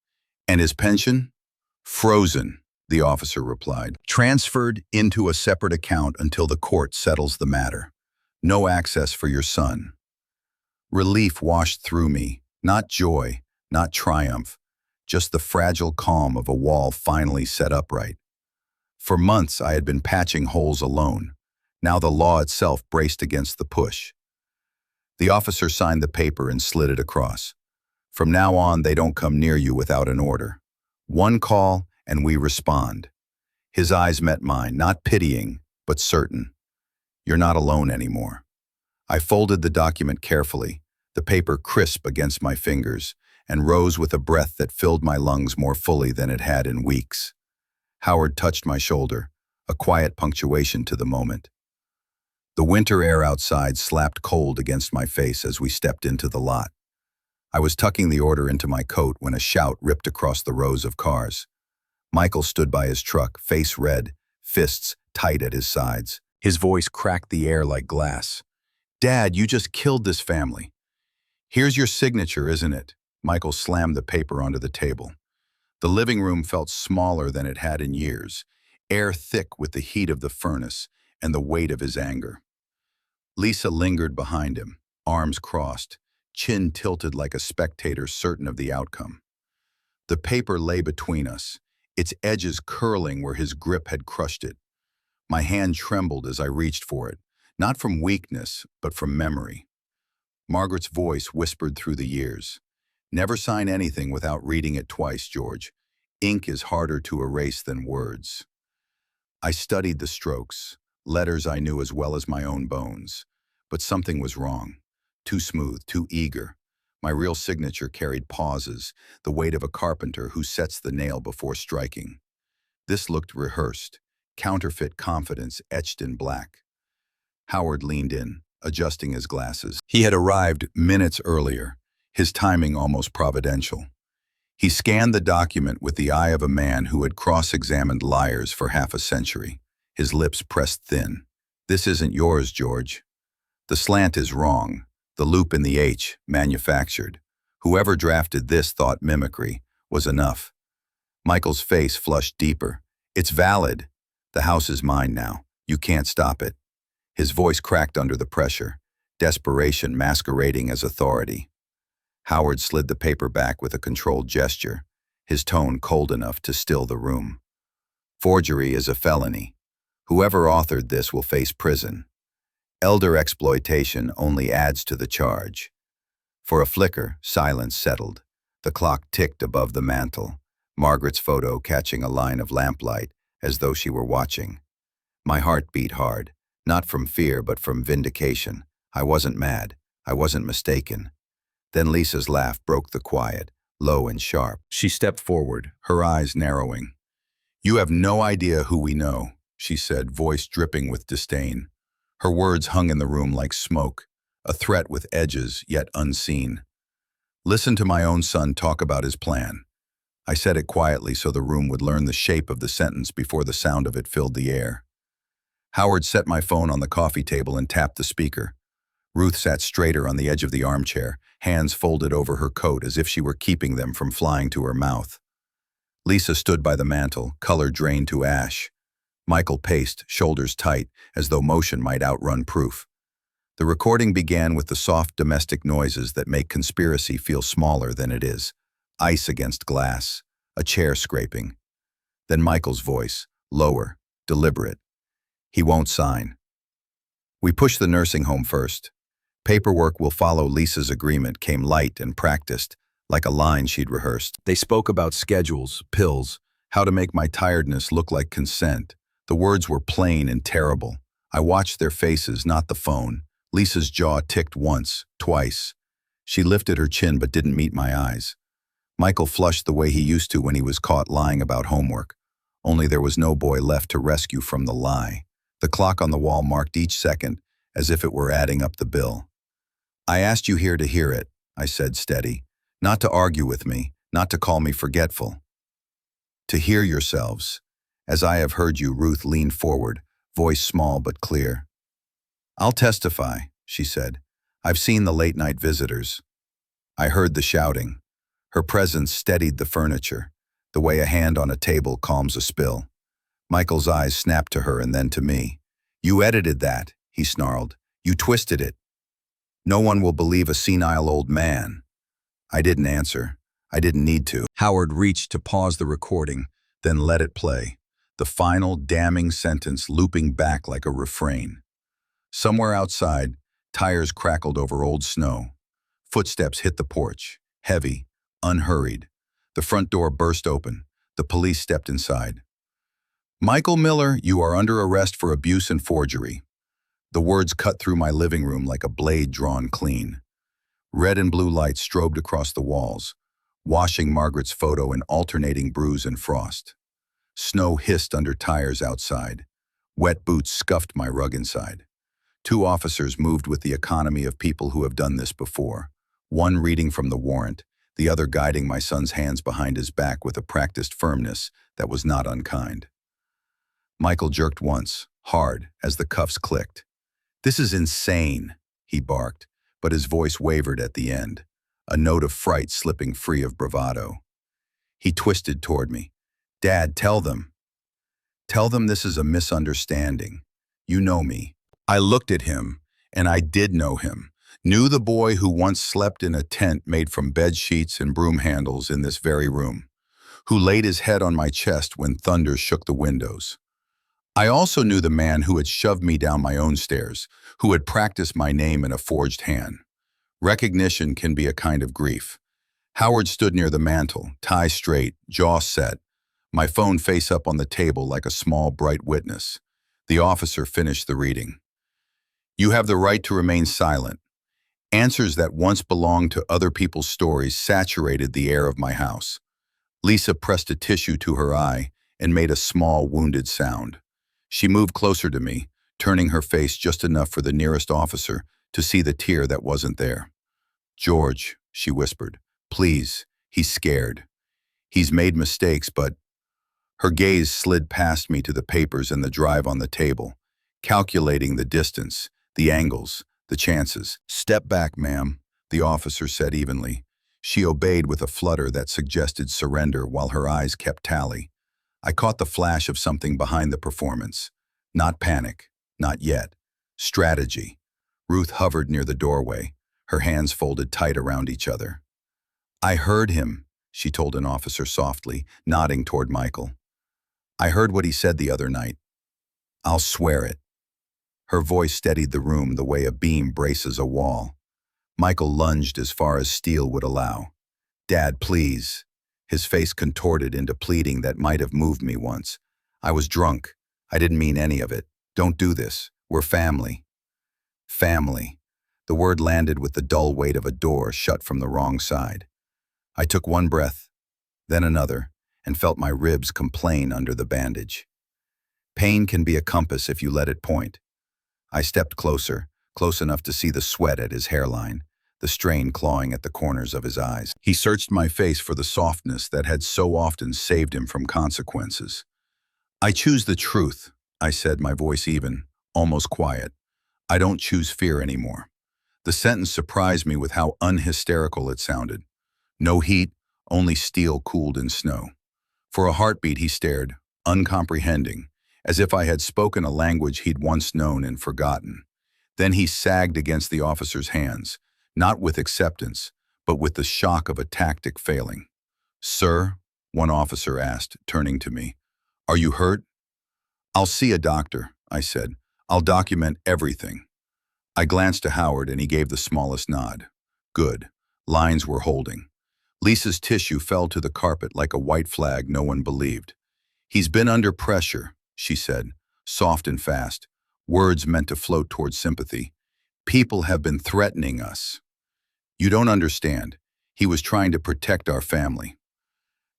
And his pension? Frozen. the officer replied. Transferred into a separate account until the court settles the matter. No access for your son. Relief washed through me, not joy, not triumph, just the fragile calm of a wall finally set upright. For months I had been patching holes alone. Now the law itself braced against the push. The officer signed the paper and slid it across. From now on, they don't come near you without an order. One call, and we respond. His eyes met mine, not pitying, but certain. You're not alone anymore. I folded the document carefully, the paper crisp against my fingers, and rose with a breath that filled my lungs more fully than it had in weeks. Howard touched my shoulder, a quiet punctuation to the moment. The winter air outside slapped cold against my face as we stepped into the lot. I was tucking the order into my coat when a shout ripped across the rows of cars. Michael stood by his truck, face red, fists tight at his sides. His voice cracked the air like glass. "Dad, you just killed this family. Here's your signature, isn't it?" Michael slammed the paper onto the table. The living room felt smaller than it had in years, air thick with the heat of the furnace and the weight of his anger. Lisa lingered behind him, arms crossed, chin tilted like a spectator certain of the outcome. The paper lay between us, its edges curling where his grip had crushed it. My hand trembled as I reached for it, not from weakness, but from memory. Margaret's voice whispered through the years. "Never sign anything without reading it twice, George. Ink is harder to erase than words." I studied the strokes, letters I knew as well as my own bones. But something was wrong. Too smooth, too eager. My real signature carried pauses, the weight of a carpenter who sets the nail before striking. This looked rehearsed, counterfeit confidence etched in black. Howard leaned in, adjusting his glasses. He had arrived minutes earlier, his timing almost providential. He scanned the document with the eye of a man who had cross-examined liars for half a century, his lips pressed thin. "This isn't yours, George. The slant is wrong, the loop in the H, manufactured. Whoever drafted this thought mimicry was enough." Michael's face flushed deeper. "It's valid. The house is mine now. You can't stop it." His voice cracked under the pressure, desperation masquerading as authority. Howard slid the paper back with a controlled gesture, his tone cold enough to still the room. "Forgery is a felony. Whoever authored this will face prison. Elder exploitation only adds to the charge." For a flicker, silence settled. The clock ticked above the mantel, Margaret's photo catching a line of lamplight as though she were watching. My heart beat hard, not from fear but from vindication. I wasn't mad. I wasn't mistaken. Then Lisa's laugh broke the quiet, low and sharp. She stepped forward, her eyes narrowing. "You have no idea who we know," she said, voice dripping with disdain. Her words hung in the room like smoke, a threat with edges yet unseen. "Listen to my own son talk about his plan." I said it quietly so the room would learn the shape of the sentence before the sound of it filled the air. Howard set my phone on the coffee table and tapped the speaker. Ruth sat straighter on the edge of the armchair, hands folded over her coat as if she were keeping them from flying to her mouth. Lisa stood by the mantel, color drained to ash. Michael paced, shoulders tight, as though motion might outrun proof. The recording began with the soft domestic noises that make conspiracy feel smaller than it is. Ice against glass, a chair scraping. Then Michael's voice, lower, deliberate. "He won't sign." "We push the nursing home first. Paperwork will follow Lisa's agreement," came light and practiced, like a line she'd rehearsed. They spoke about schedules, pills, how to make my tiredness look like consent. The words were plain and terrible. I watched their faces, not the phone. Lisa's jaw ticked once, twice. She lifted her chin but didn't meet my eyes. Michael flushed the way he used to when he was caught lying about homework. Only there was no boy left to rescue from the lie. The clock on the wall marked each second, as if it were adding up the bill. "I asked you here to hear it," I said steady. "Not to argue with me, not to call me forgetful. To hear yourselves. As I have heard you," Ruth leaned forward, voice small but clear. "I'll testify," she said. "I've seen the late-night visitors." I heard the shouting. Her presence steadied the furniture. the way a hand on a table calms a spill. Michael's eyes snapped to her and then to me. "You edited that," he snarled. "You twisted it. No one will believe a senile old man." I didn't answer. I didn't need to. Howard reached to pause the recording, then let it play, the final damning sentence looping back like a refrain. Somewhere outside, tires crackled over old snow. Footsteps hit the porch, heavy, unhurried. The front door burst open. The police stepped inside. "Michael Miller, you are under arrest for abuse and forgery." The words cut through my living room like a blade drawn clean. Red and blue lights strobed across the walls, washing Margaret's photo in alternating bruise and frost. Snow hissed under tires outside. Wet boots scuffed my rug inside. Two officers moved with the economy of people who have done this before, one reading from the warrant, the other guiding my son's hands behind his back with a practiced firmness that was not unkind. Michael jerked once, hard, as the cuffs clicked. "This is insane," he barked, but his voice wavered at the end, a note of fright slipping free of bravado. He twisted toward me. "Dad, tell them. Tell them this is a misunderstanding. You know me." I looked at him, and I did know him. Knew the boy who once slept in a tent made from bed sheets and broom handles in this very room, who laid his head on my chest when thunder shook the windows. I also knew the man who had shoved me down my own stairs, who had practiced my name in a forged hand. Recognition can be a kind of grief. Howard stood near the mantel, tie straight, jaw set, my phone face up on the table like a small, bright witness. The officer finished the reading. "You have the right to remain silent." Answers that once belonged to other people's stories saturated the air of my house. Lisa pressed a tissue to her eye and made a small, wounded sound. She moved closer to me, turning her face just enough for the nearest officer to see the tear that wasn't there. "George," she whispered, "please, he's scared. He's made mistakes, but—" Her gaze slid past me to the papers and the drive on the table, calculating the distance, the angles, the chances. "Step back, ma'am," the officer said evenly. She obeyed with a flutter that suggested surrender while her eyes kept tally. I caught the flash of something behind the performance. Not panic, not yet. Strategy. Ruth hovered near the doorway, her hands folded tight around each other. "I heard him," she told an officer softly, nodding toward Michael. "I heard what he said the other night. I'll swear it." Her voice steadied the room the way a beam braces a wall. Michael lunged as far as steel would allow. "Dad, please." His face contorted into pleading that might have moved me once. "I was drunk. I didn't mean any of it. Don't do this. We're family." Family. The word landed with the dull weight of a door shut from the wrong side. I took one breath, then another, and felt my ribs complain under the bandage. Pain can be a compass if you let it point. I stepped closer, close enough to see the sweat at his hairline, the strain clawing at the corners of his eyes. He searched my face for the softness that had so often saved him from consequences. "I choose the truth," I said, my voice even, almost quiet. "I don't choose fear anymore." The sentence surprised me with how unhysterical it sounded. No heat, only steel cooled in snow. For a heartbeat he stared, uncomprehending, as if I had spoken a language he'd once known and forgotten. Then he sagged against the officer's hands, not with acceptance, but with the shock of a tactic failing. "Sir," one officer asked, turning to me, "are you hurt?" "I'll see a doctor," I said. "I'll document everything." I glanced to Howard and he gave the smallest nod. Good. Lines were holding. Lisa's tissue fell to the carpet like a white flag no one believed. "He's been under pressure," she said, soft and fast, words meant to float towards sympathy. "People have been threatening us." "You don't understand. He was trying to protect our family."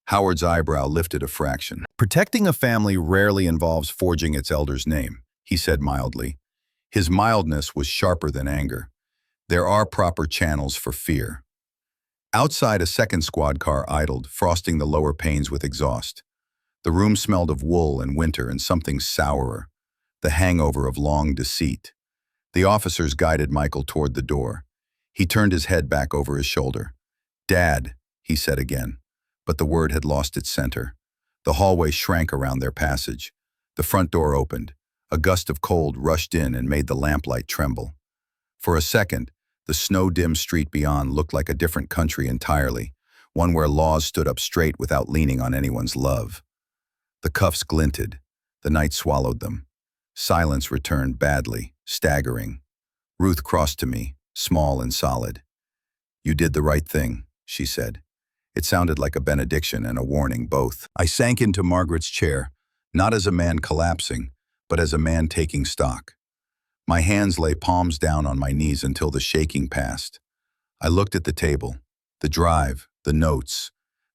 Howard's eyebrow lifted a fraction. "Protecting a family rarely involves forging its elder's name," he said mildly. His mildness was sharper than anger. "There are proper channels for fear." Outside, a second squad car idled, frosting the lower panes with exhaust. The room smelled of wool and winter and something sourer, the hangover of long deceit. The officers guided Michael toward the door. He turned his head back over his shoulder. "Dad," he said again. but the word had lost its center. The hallway shrank around their passage. The front door opened. A gust of cold rushed in and made the lamplight tremble. For a second, the snow-dimmed street beyond looked like a different country entirely, one where laws stood up straight without leaning on anyone's love. The cuffs glinted. The night swallowed them. Silence returned badly, staggering. Ruth crossed to me, small and solid. "You did the right thing," she said. It sounded like a benediction and a warning both. I sank into Margaret's chair, not as a man collapsing, but as a man taking stock. My hands lay palms down on my knees until the shaking passed. I looked at the table, the drive, the notes,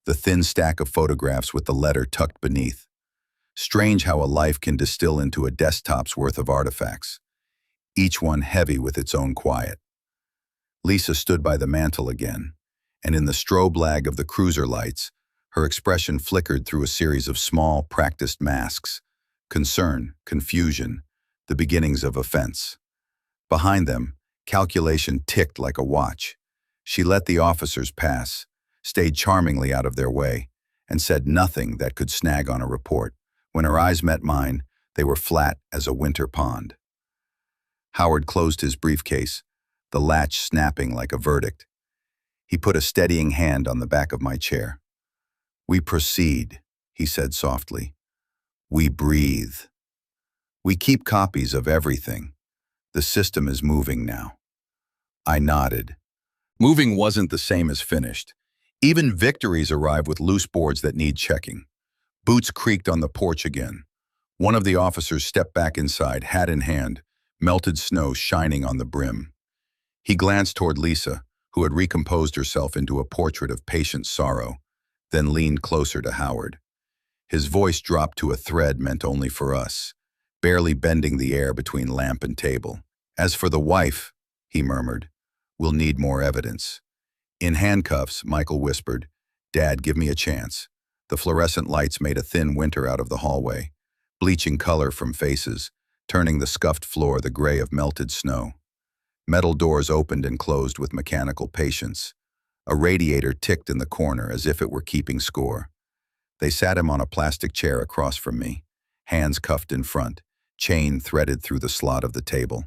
the thin stack of photographs with the letter tucked beneath. Strange how a life can distill into a desktop's worth of artifacts, each one heavy with its own quiet. Lisa stood by the mantel again, and in the strobe lag of the cruiser lights, her expression flickered through a series of small, practiced masks: concern, confusion, the beginnings of offense. Behind them, calculation ticked like a watch. She let the officers pass, stayed charmingly out of their way, and said nothing that could snag on a report. When her eyes met mine, they were flat as a winter pond. Howard closed his briefcase, the latch snapping like a verdict. He put a steadying hand on the back of my chair. "We proceed," he said softly. "We breathe. We keep copies of everything. The system is moving now." I nodded. Moving wasn't the same as finished. Even victories arrive with loose boards that need checking. Boots creaked on the porch again. One of the officers stepped back inside, hat in hand, melted snow shining on the brim. He glanced toward Lisa, who had recomposed herself into a portrait of patient sorrow, then leaned closer to Howard. His voice dropped to a thread meant only for us, barely bending the air between lamp and table. "As for the wife," he murmured, "we'll need more evidence." In handcuffs, Michael whispered, "Dad, give me a chance." The fluorescent lights made a thin winter out of the hallway, bleaching color from faces, turning the scuffed floor the gray of melted snow. Metal doors opened and closed with mechanical patience. A radiator ticked in the corner as if it were keeping score. They sat him on a plastic chair across from me, hands cuffed in front, chain threaded through the slot of the table,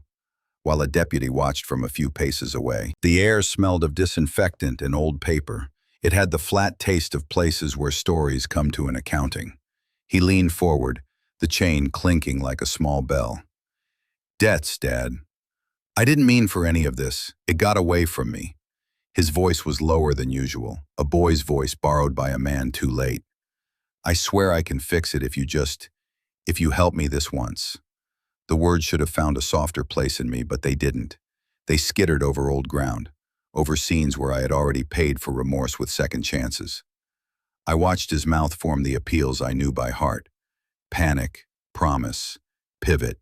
while a deputy watched from a few paces away. The air smelled of disinfectant and old paper. It had the flat taste of places where stories come to an accounting. He leaned forward, the chain clinking like a small bell. "Debts, Dad. I didn't mean for any of this. It got away from me." His voice was lower than usual, a boy's voice borrowed by a man too late. "I swear I can fix it if you help me this once." The words should have found a softer place in me, but they didn't. They skittered over old ground, over scenes where I had already paid for remorse with second chances. I watched his mouth form the appeals I knew by heart: panic, promise, pivot.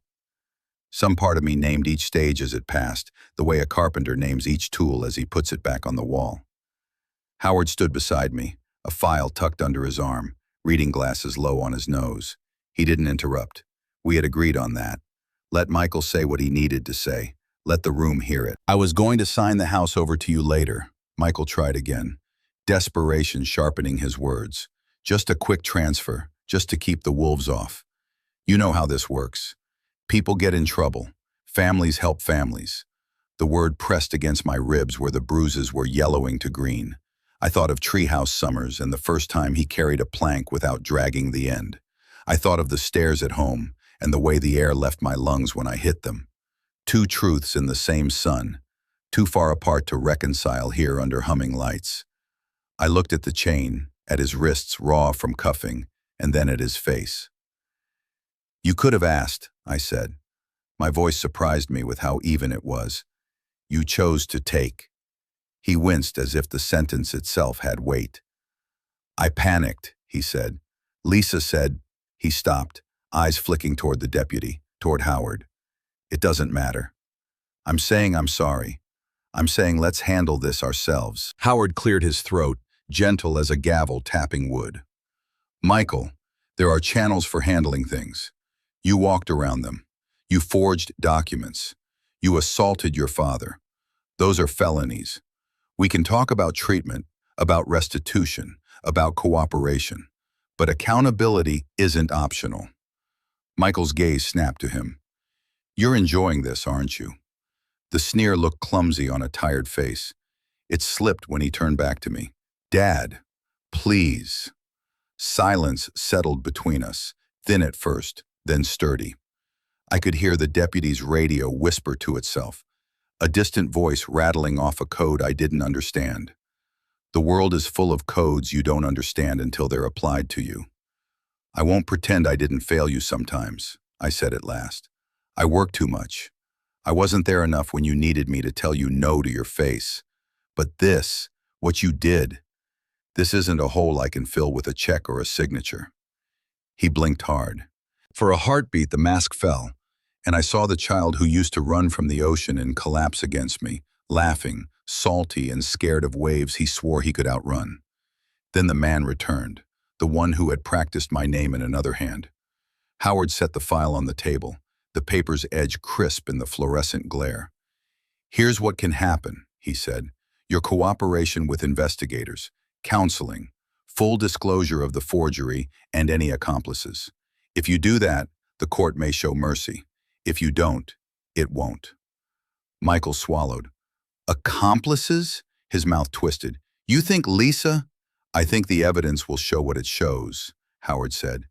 Some part of me named each stage as it passed, the way a carpenter names each tool as he puts it back on the wall. Howard stood beside me, a file tucked under his arm, reading glasses low on his nose. He didn't interrupt. We had agreed on that. Let Michael say what he needed to say. Let the room hear it. "I was going to sign the house over to you later," Michael tried again, desperation sharpening his words. "Just a quick transfer, just to keep the wolves off. You know how this works. People get in trouble. Families help families." The word pressed against my ribs where the bruises were yellowing to green. I thought of Treehouse Summers and the first time he carried a plank without dragging the end. I thought of the stairs at home and the way the air left my lungs when I hit them. Two truths in the same sun, too far apart to reconcile here under humming lights. I looked at the chain, at his wrists raw from cuffing, and then at his face. "You could have asked," I said. My voice surprised me with how even it was. "You chose to take." He winced as if the sentence itself had weight. "I panicked," he said. "Lisa said—" He stopped, eyes flicking toward the deputy, toward Howard. "It doesn't matter. I'm saying I'm sorry. I'm saying let's handle this ourselves." Howard cleared his throat, gentle as a gavel tapping wood. "Michael, there are channels for handling things. You walked around them. You forged documents. You assaulted your father. Those are felonies. We can talk about treatment, about restitution, about cooperation. But accountability isn't optional. Michael's gaze snapped to him. You're enjoying this, aren't you? The sneer looked clumsy on a tired face. It slipped when he turned back to me. Dad, please. Silence settled between us, thin at first, then sturdy. I could hear the deputy's radio whisper to itself, a distant voice rattling off a code I didn't understand. The world is full of codes you don't understand until they're applied to you. I won't pretend I didn't fail you sometimes, I said at last. I worked too much. I wasn't there enough when you needed me to tell you no to your face. But this, what you did, this isn't a hole I can fill with a check or a signature. He blinked hard. For a heartbeat, the mask fell, and I saw the child who used to run from the ocean and collapse against me, laughing, salty and scared of waves he swore he could outrun. Then the man returned, the one who had practiced my name in another hand. Howard set the file on the table, the paper's edge crisp in the fluorescent glare. Here's what can happen, he said. Your cooperation with investigators, counseling, full disclosure of the forgery and any accomplices. If you do that, the court may show mercy. If you don't, it won't. Michael swallowed. Accomplices? His mouth twisted. You think Lisa? I think the evidence will show what it shows, Howard said,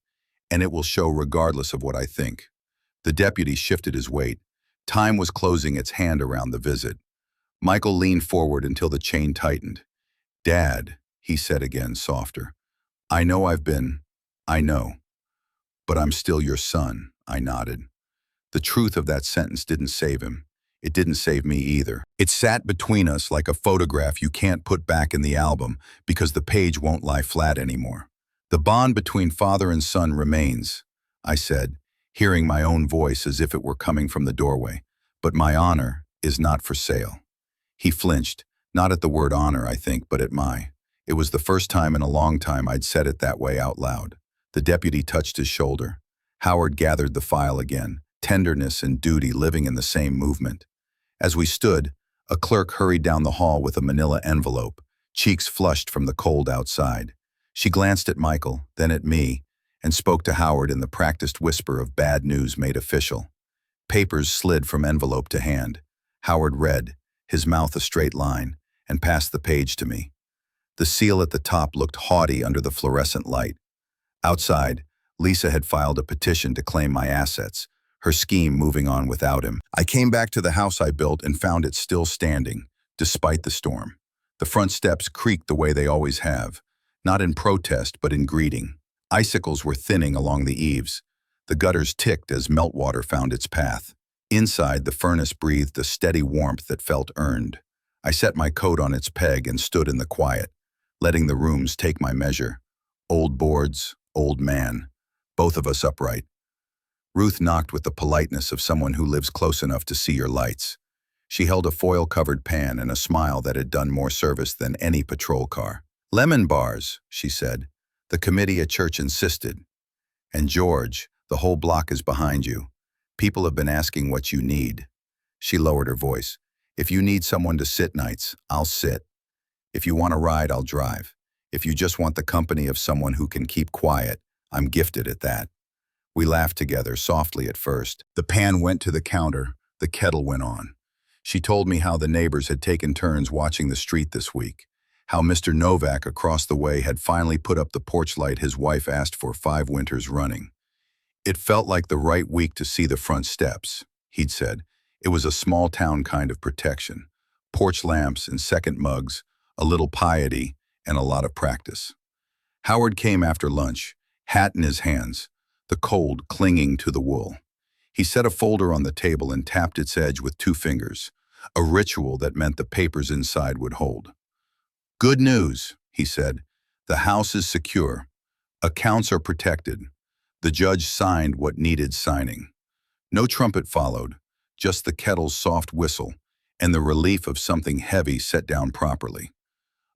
and it will show regardless of what I think. The deputy shifted his weight. Time was closing its hand around the visit. Michael leaned forward until the chain tightened. Dad, he said again, softer. I know. But I'm still your son, I nodded. The truth of that sentence didn't save him. It didn't save me either. It sat between us like a photograph you can't put back in the album because the page won't lie flat anymore. The bond between father and son remains, I said, hearing my own voice as if it were coming from the doorway. But my honor is not for sale. He flinched, not at the word honor, I think, but at my. It was the first time in a long time I'd said it that way out loud. The deputy touched his shoulder. Howard gathered the file again, tenderness and duty living in the same movement. As we stood, a clerk hurried down the hall with a manila envelope, cheeks flushed from the cold outside. She glanced at Michael, then at me, and spoke to Howard in the practiced whisper of bad news made official. Papers slid from envelope to hand. Howard read, his mouth a straight line, and passed the page to me. The seal at the top looked haughty under the fluorescent light. Outside, Lisa had filed a petition to claim my assets, her scheme moving on without him. I came back to the house I built and found it still standing, despite the storm. The front steps creaked the way they always have, not in protest but in greeting. Icicles were thinning along the eaves. The gutters ticked as meltwater found its path. Inside, the furnace breathed a steady warmth that felt earned. I set my coat on its peg and stood in the quiet, letting the rooms take my measure. Old boards, old man, both of us upright. Ruth knocked with the politeness of someone who lives close enough to see your lights. She held a foil-covered pan and a smile that had done more service than any patrol car. Lemon bars, she said. The committee at church insisted. And George, the whole block is behind you. People have been asking what you need. She lowered her voice. If you need someone to sit nights, I'll sit. If you want a ride, I'll drive. If you just want the company of someone who can keep quiet, I'm gifted at that. We laughed together, softly at first. The pan went to the counter. The kettle went on. She told me how the neighbors had taken turns watching the street this week, how Mr. Novak across the way had finally put up the porch light his wife asked for 5 winters running. It felt like the right week to see the front steps, he'd said. It was a small-town kind of protection. Porch lamps and second mugs, a little piety, and a lot of practice. Howard came after lunch, hat in his hands, the cold clinging to the wool. He set a folder on the table and tapped its edge with 2 fingers, a ritual that meant the papers inside would hold. Good news, he said. The house is secure. Accounts are protected. The judge signed what needed signing. No trumpet followed, just the kettle's soft whistle and the relief of something heavy set down properly.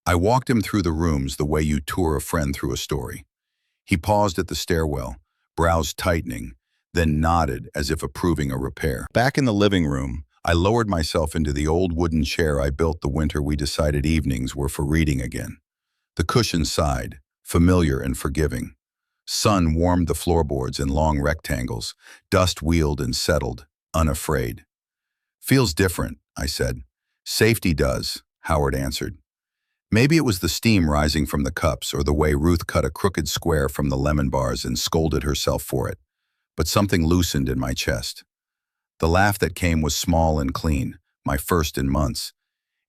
I walked him through the rooms the way you tour a friend through a story. He paused at the stairwell, brows tightening, then nodded as if approving a repair. Back in the living room, I lowered myself into the old wooden chair I built the winter we decided evenings were for reading again. The cushion sighed, familiar and forgiving. Sun warmed the floorboards in long rectangles, dust wheeled and settled, unafraid. Feels different, I said. Safety does, Howard answered. Maybe it was the steam rising from the cups or the way Ruth cut a crooked square from the lemon bars and scolded herself for it, but something loosened in my chest. The laugh that came was small and clean, my first in months.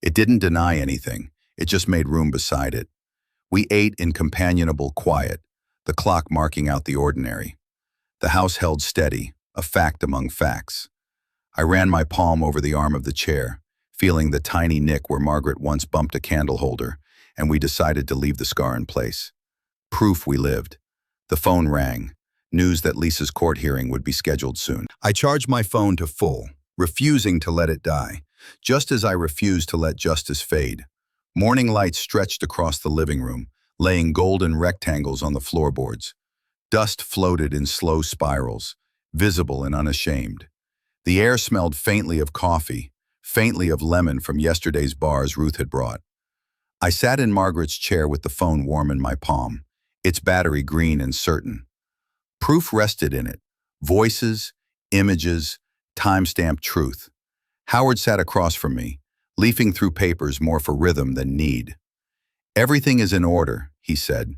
It didn't deny anything, it just made room beside it. We ate in companionable quiet, the clock marking out the ordinary. The house held steady, a fact among facts. I ran my palm over the arm of the chair, feeling the tiny nick where Margaret once bumped a candle holder, and we decided to leave the scar in place. Proof we lived. The phone rang. News that Lisa's court hearing would be scheduled soon. I charged my phone to full, refusing to let it die, just as I refused to let justice fade. Morning light stretched across the living room, laying golden rectangles on the floorboards. Dust floated in slow spirals, visible and unashamed. The air smelled faintly of coffee, faintly of lemon from yesterday's bars Ruth had brought. I sat in Margaret's chair with the phone warm in my palm, its battery green and certain. Proof rested in it. Voices, images, time-stamped truth. Howard sat across from me, leafing through papers more for rhythm than need. Everything is in order, he said.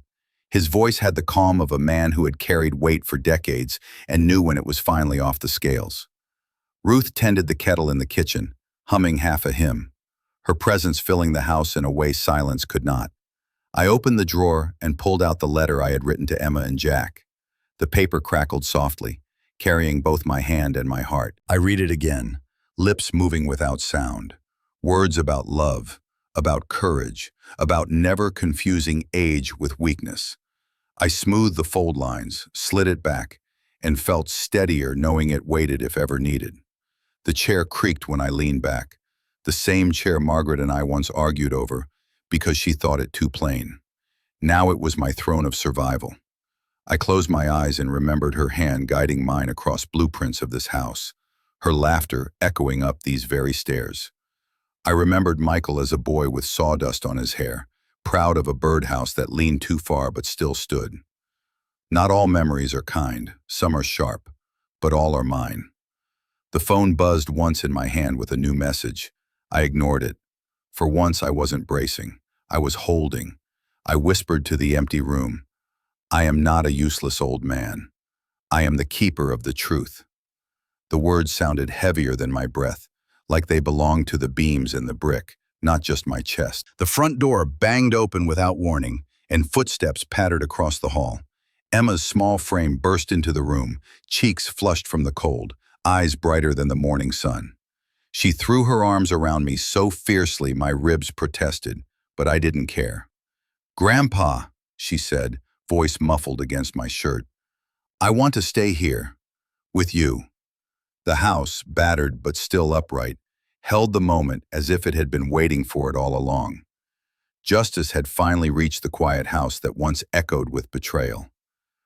His voice had the calm of a man who had carried weight for decades and knew when it was finally off the scales. Ruth tended the kettle in the kitchen, humming half a hymn, her presence filling the house in a way silence could not. I opened the drawer and pulled out the letter I had written to Emma and Jack. The paper crackled softly, carrying both my hand and my heart. I read it again, lips moving without sound. Words about love, about courage, about never confusing age with weakness. I smoothed the fold lines, slid it back, and felt steadier knowing it waited if ever needed. The chair creaked when I leaned back, the same chair Margaret and I once argued over because she thought it too plain. Now it was my throne of survival. I closed my eyes and remembered her hand guiding mine across blueprints of this house, her laughter echoing up these very stairs. I remembered Michael as a boy with sawdust on his hair, proud of a birdhouse that leaned too far but still stood. Not all memories are kind, some are sharp, but all are mine. The phone buzzed once in my hand with a new message. I ignored it. For once I wasn't bracing, I was holding. I whispered to the empty room, I am not a useless old man. I am the keeper of the truth. The words sounded heavier than my breath, like they belonged to the beams and the brick, not just my chest. The front door banged open without warning, and footsteps pattered across the hall. Emma's small frame burst into the room, cheeks flushed from the cold, eyes brighter than the morning sun. She threw her arms around me so fiercely my ribs protested, but I didn't care. "Grandpa," she said, voice muffled against my shirt, "I want to stay here, with you." The house, battered but still upright, held the moment as if it had been waiting for it all along. Justice had finally reached the quiet house that once echoed with betrayal.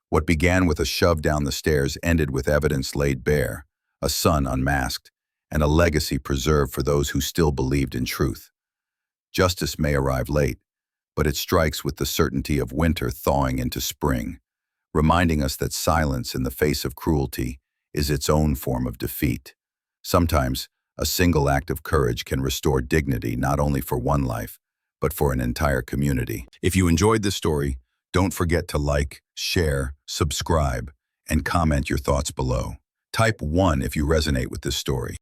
What began with a shove down the stairs ended with evidence laid bare, a son unmasked, and a legacy preserved for those who still believed in truth. Justice may arrive late, but it strikes with the certainty of winter thawing into spring, reminding us that silence in the face of cruelty is its own form of defeat. Sometimes, a single act of courage can restore dignity not only for one life, but for an entire community. If you enjoyed this story, don't forget to like, share, subscribe, and comment your thoughts below. Type 1 if you resonate with this story.